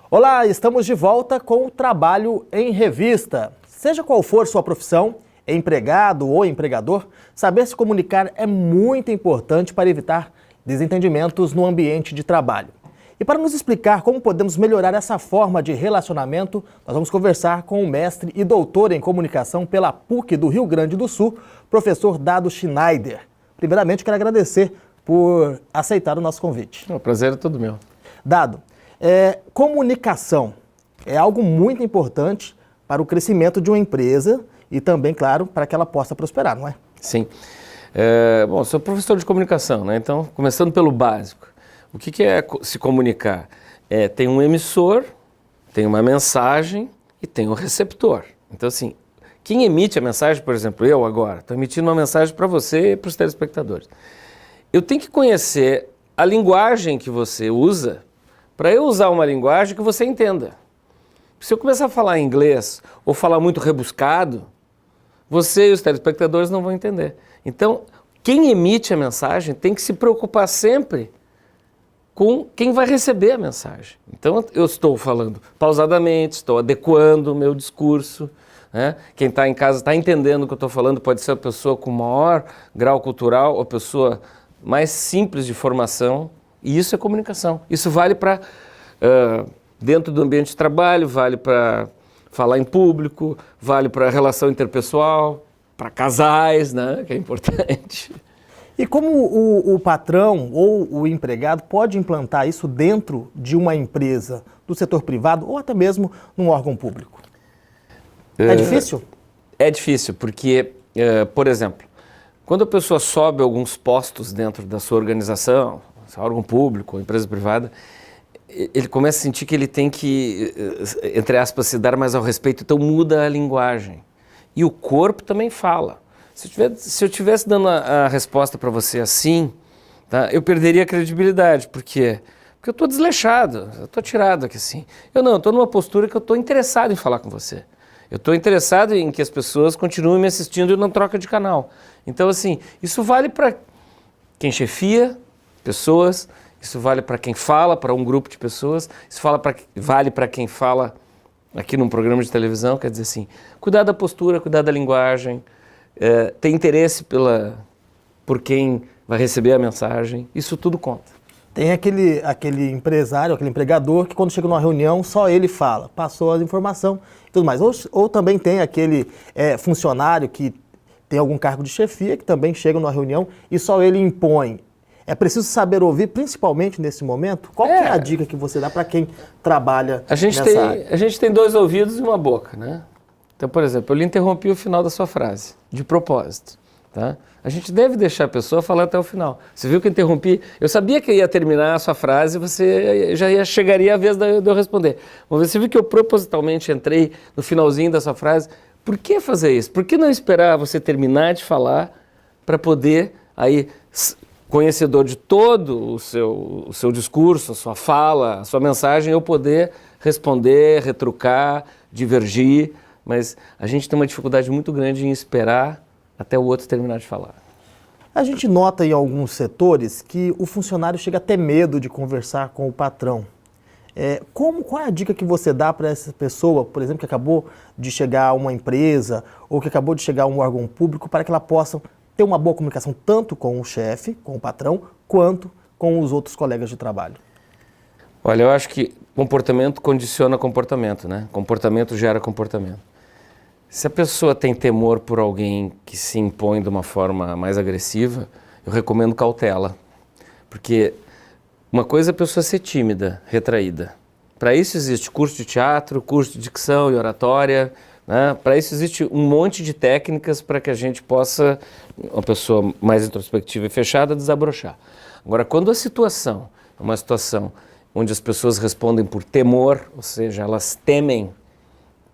Olá, estamos de volta com o Trabalho em Revista. Seja qual for sua profissão, empregado ou empregador, saber se comunicar é muito importante para evitar desentendimentos no ambiente de trabalho. E para nos explicar como podemos melhorar essa forma de relacionamento, nós vamos conversar com o mestre e doutor em comunicação pela PUC do Rio Grande do Sul, professor Dado Schneider. Primeiramente, quero agradecer por aceitar o nosso convite. O prazer é todo meu. Dado, comunicação é algo muito importante para o crescimento de uma empresa e também, claro, para que ela possa prosperar, não é? Sim. Bom, sou professor de comunicação, né? Então, começando pelo básico. O que é se comunicar? Tem um emissor, tem uma mensagem e tem um receptor. Então, assim, quem emite a mensagem, por exemplo, eu agora, estou emitindo uma mensagem para você e para os telespectadores. Eu tenho que conhecer a linguagem que você usa para eu usar uma linguagem que você entenda. Se eu começar a falar inglês ou falar muito rebuscado, você e os telespectadores não vão entender. Então, quem emite a mensagem tem que se preocupar sempre com quem vai receber a mensagem. Então, eu estou falando pausadamente, estou adequando o meu discurso, né? Quem está em casa está entendendo o que eu estou falando, pode ser a pessoa com maior grau cultural ou a pessoa mais simples de formação, e isso é comunicação. Isso vale para dentro do ambiente de trabalho, vale para falar em público, vale para relação interpessoal, para casais, né? Que é importante. E como o patrão ou o empregado pode implantar isso dentro de uma empresa do setor privado ou até mesmo num órgão público? É difícil? É difícil, porque, por exemplo, quando a pessoa sobe alguns postos dentro da sua organização, órgão público ou empresa privada, ele começa a sentir que ele tem que, entre aspas, se dar mais ao respeito, então muda a linguagem. E o corpo também fala. Se eu tivesse dando a resposta para você assim, tá, eu perderia a credibilidade. Por quê? Porque eu estou desleixado, eu estou tirado aqui assim. Eu estou numa postura que eu estou interessado em falar com você. Eu estou interessado em que as pessoas continuem me assistindo e não troca de canal. Então, assim, isso vale para quem chefia pessoas, isso vale para quem fala, para um grupo de pessoas, isso vale para quem fala aqui num programa de televisão, quer dizer assim, cuidar da postura, cuidar da linguagem, ter interesse por quem vai receber a mensagem, isso tudo conta. Tem aquele empresário, aquele empregador que quando chega numa reunião só ele fala, passou a informação e tudo mais. Ou também tem aquele funcionário que tem algum cargo de chefia que também chega numa reunião e só ele impõe. É preciso saber ouvir, principalmente nesse momento? Qual que é a dica que você dá para quem trabalha nessa área? A gente tem dois ouvidos e uma boca, né? Então, por exemplo, eu lhe interrompi o final da sua frase, de propósito, tá? A gente deve deixar a pessoa falar até o final. Você viu que eu interrompi? Eu sabia que eu ia terminar a sua frase e você chegaria a vez de eu responder. Mas você viu que eu propositalmente entrei no finalzinho da sua frase. Por que fazer isso? Por que não esperar você terminar de falar para poder, aí, conhecedor de todo o seu discurso, a sua fala, a sua mensagem, eu poder responder, retrucar, divergir, mas a gente tem uma dificuldade muito grande em esperar até o outro terminar de falar. A gente nota em alguns setores que o funcionário chega a ter medo de conversar com o patrão. Qual é a dica que você dá para essa pessoa, por exemplo, que acabou de chegar a uma empresa ou que acabou de chegar a um órgão público para que ela possa ter uma boa comunicação tanto com o chefe, com o patrão, quanto com os outros colegas de trabalho? Olha, eu acho que comportamento condiciona comportamento, né? Comportamento gera comportamento. Se a pessoa tem temor por alguém que se impõe de uma forma mais agressiva, eu recomendo cautela. Porque uma coisa é a pessoa ser tímida, retraída. Para isso existe curso de teatro, curso de dicção e oratória, né? Para isso existe um monte de técnicas para que a gente possa, uma pessoa mais introspectiva e fechada, desabrochar. Agora, quando a situação é uma situação onde as pessoas respondem por temor, ou seja, elas temem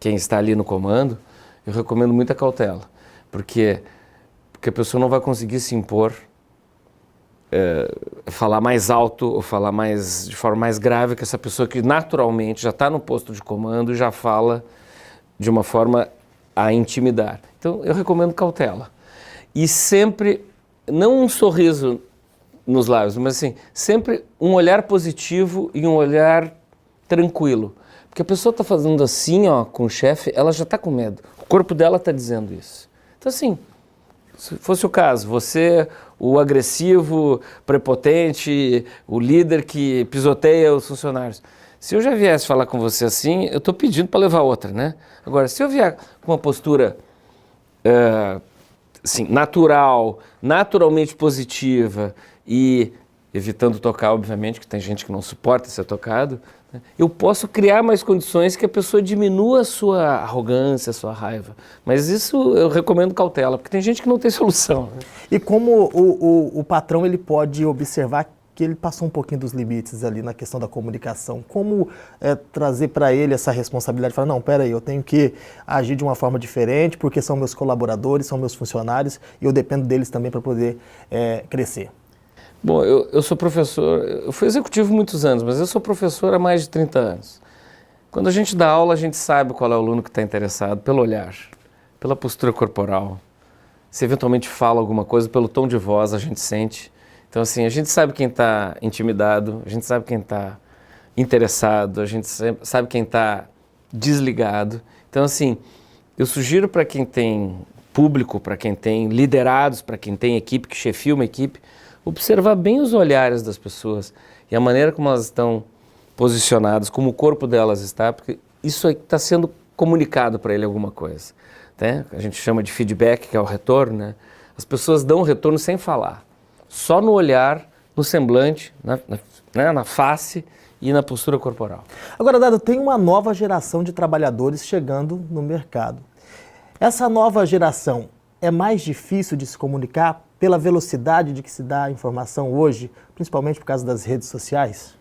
quem está ali no comando, eu recomendo muita cautela, porque a pessoa não vai conseguir se impor, falar mais alto ou falar de forma mais grave que essa pessoa que naturalmente já está no posto de comando e já fala de uma forma a intimidar. Então, eu recomendo cautela. E sempre, não um sorriso nos lábios, mas assim, sempre um olhar positivo e um olhar tranquilo. Porque a pessoa está fazendo assim, ó, com o chefe, ela já está com medo. O corpo dela está dizendo isso. Então, assim, se fosse o caso, você, o agressivo, prepotente, o líder que pisoteia os funcionários. Se eu já viesse falar com você assim, eu estou pedindo para levar outra, né? Agora, se eu vier com uma postura assim, natural, naturalmente positiva e evitando tocar, obviamente, que tem gente que não suporta ser tocado, né? Eu posso criar mais condições que a pessoa diminua a sua arrogância, a sua raiva. Mas isso eu recomendo cautela, porque tem gente que não tem solução, né? E como o patrão ele pode observar que ele passou um pouquinho dos limites ali na questão da comunicação? Como trazer para ele essa responsabilidade? Falar, não, peraí, eu tenho que agir de uma forma diferente, porque são meus colaboradores, são meus funcionários, e eu dependo deles também para poder crescer. Bom, eu sou professor, eu fui executivo muitos anos, mas eu sou professor há mais de 30 anos. Quando a gente dá aula, a gente sabe qual é o aluno que está interessado, pelo olhar, pela postura corporal. Se eventualmente fala alguma coisa, pelo tom de voz, a gente sente. Então, assim, a gente sabe quem está intimidado, a gente sabe quem está interessado, a gente sabe quem está desligado. Então, assim, eu sugiro para quem tem público, para quem tem liderados, para quem tem equipe, que chefia uma equipe, observar bem os olhares das pessoas e a maneira como elas estão posicionadas, como o corpo delas está, porque isso aí está sendo comunicado para ele alguma coisa, né? A gente chama de feedback, que é o retorno, né? As pessoas dão o retorno sem falar. Só no olhar, no semblante, na face e na postura corporal. Agora, Dado, tem uma nova geração de trabalhadores chegando no mercado. Essa nova geração é mais difícil de se comunicar pela velocidade de que se dá a informação hoje, principalmente por causa das redes sociais?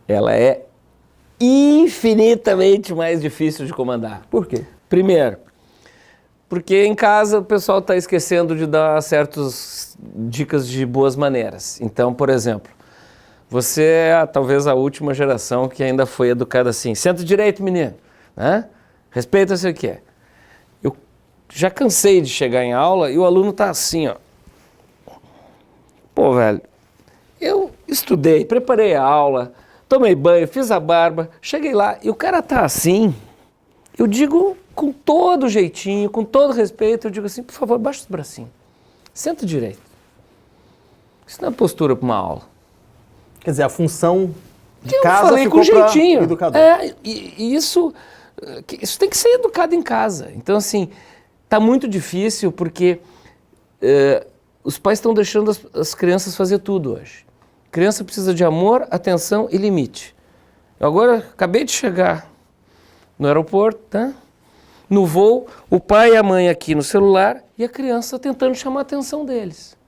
Ela é infinitamente mais difícil de comandar. Por quê? Primeiro, porque em casa o pessoal está esquecendo de dar certas dicas de boas maneiras. Então, por exemplo, você é talvez a última geração que ainda foi educada assim, senta direito, menino, né? Respeita o que é. Eu já cansei de chegar em aula e o aluno está assim, ó. Pô, velho, eu estudei, preparei a aula, tomei banho, fiz a barba, cheguei lá e o cara tá assim. Eu digo com todo jeitinho, com todo respeito, eu digo assim, por favor, baixa os bracinhos, senta direito. Isso não é postura para uma aula. Quer dizer, a função de eu casa falei ficou com jeitinho. Educador. E isso tem que ser educado em casa. Então, assim, tá muito difícil porque os pais estão deixando as crianças fazer tudo hoje. A criança precisa de amor, atenção e limite. Eu agora acabei de chegar no aeroporto, tá? No voo, o pai e a mãe aqui no celular e a criança tentando chamar a atenção deles.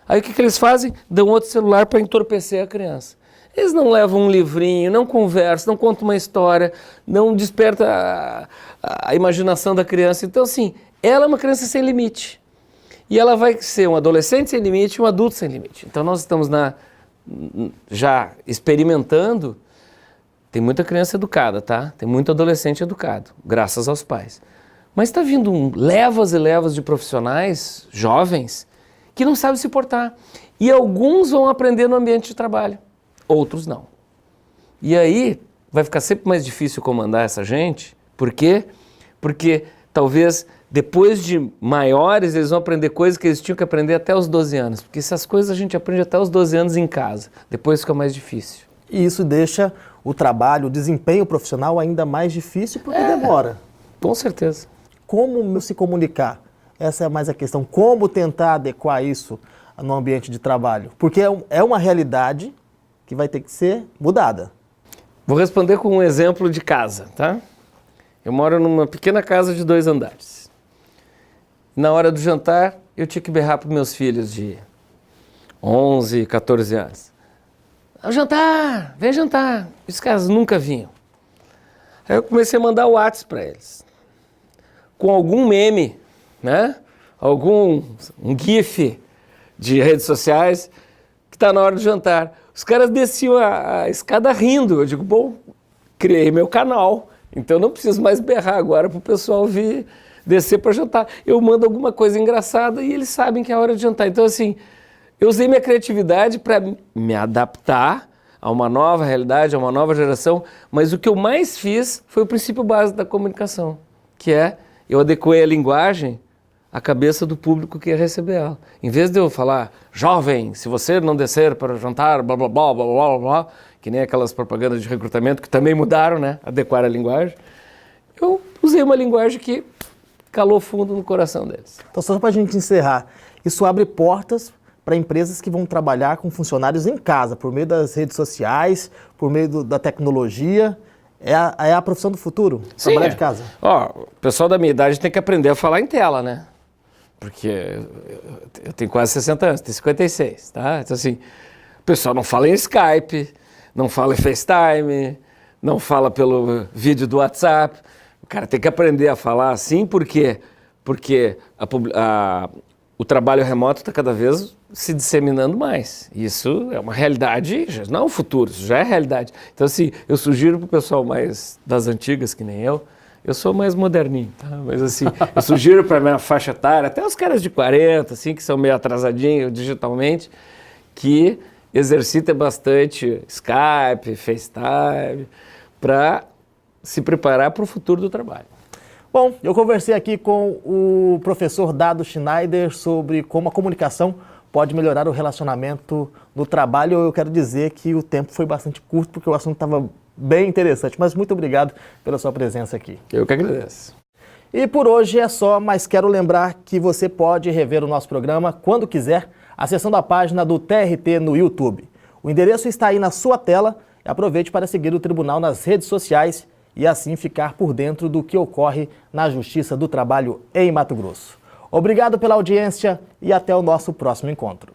Aí o que eles fazem? Dão outro celular para entorpecer a criança. Eles não levam um livrinho, não conversam, não contam uma história, não desperta a imaginação da criança. Então, assim, ela é uma criança sem limite. E ela vai ser um adolescente sem limite e um adulto sem limite. Então, nós estamos já experimentando. Tem muita criança educada, tá? Tem muito adolescente educado, graças aos pais. Mas está vindo levas e levas de profissionais jovens que não sabem se portar. E alguns vão aprender no ambiente de trabalho, outros não. E aí vai ficar sempre mais difícil comandar essa gente. Por quê? Porque talvez depois de maiores eles vão aprender coisas que eles tinham que aprender até os 12 anos. Porque essas coisas a gente aprende até os 12 anos em casa. Depois fica mais difícil. E isso deixa o trabalho, o desempenho profissional ainda mais difícil porque demora. Com certeza. Como se comunicar? Essa é mais a questão. Como tentar adequar isso no ambiente de trabalho? Porque é uma realidade que vai ter que ser mudada. Vou responder com um exemplo de casa, tá? Eu moro numa pequena casa de 2 andares. Na hora do jantar, eu tinha que berrar para meus filhos de 11, 14 anos. Ao jantar, vem jantar. Os caras nunca vinham. Aí eu comecei a mandar WhatsApp para eles. Com algum meme, né? Um GIF de redes sociais que está na hora do jantar. Os caras desciam a escada rindo. Eu digo, bom, criei meu canal, então não preciso mais berrar agora para o pessoal vir descer para jantar. Eu mando alguma coisa engraçada e eles sabem que é a hora de jantar. Então, assim, eu usei minha criatividade para me adaptar, a uma nova realidade, a uma nova geração, mas o que eu mais fiz foi o princípio básico da comunicação, que é eu adequei a linguagem à cabeça do público que ia receber ela. Em vez de eu falar, jovem, se você não descer para o jantar, blá, blá, blá, blá, blá, blá, que nem aquelas propagandas de recrutamento que também mudaram, né? Adequar a linguagem. Eu usei uma linguagem que calou fundo no coração deles. Então, só para a gente encerrar, isso abre portas para empresas que vão trabalhar com funcionários em casa, por meio das redes sociais, por meio da tecnologia. É a profissão do futuro, Sim, trabalhar de casa. Ó, o pessoal da minha idade tem que aprender a falar em tela, né? Porque eu tenho quase 60 anos, tenho 56, tá? Então assim, o pessoal não fala em Skype, não fala em FaceTime, não fala pelo vídeo do WhatsApp. O cara tem que aprender a falar assim, por quê? Porque o trabalho remoto está cada vez se disseminando mais. Isso é uma realidade, não é um futuro, isso já é realidade. Então assim, eu sugiro para o pessoal mais das antigas, que nem eu sou mais moderninho, tá? Mas assim, eu sugiro para a minha faixa etária, até os caras de 40, assim, que são meio atrasadinhos digitalmente, que exercitem bastante Skype, FaceTime, para se preparar para o futuro do trabalho. Bom, eu conversei aqui com o professor Dado Schneider sobre como a comunicação pode melhorar o relacionamento no trabalho. Eu quero dizer que o tempo foi bastante curto, porque o assunto estava bem interessante, mas muito obrigado pela sua presença aqui. Eu que agradeço. E por hoje é só, mas quero lembrar que você pode rever o nosso programa quando quiser, acessando a página do TRT no YouTube. O endereço está aí na sua tela. Aproveite para seguir o Tribunal nas redes sociais e assim ficar por dentro do que ocorre na Justiça do Trabalho em Mato Grosso. Obrigado pela audiência e até o nosso próximo encontro.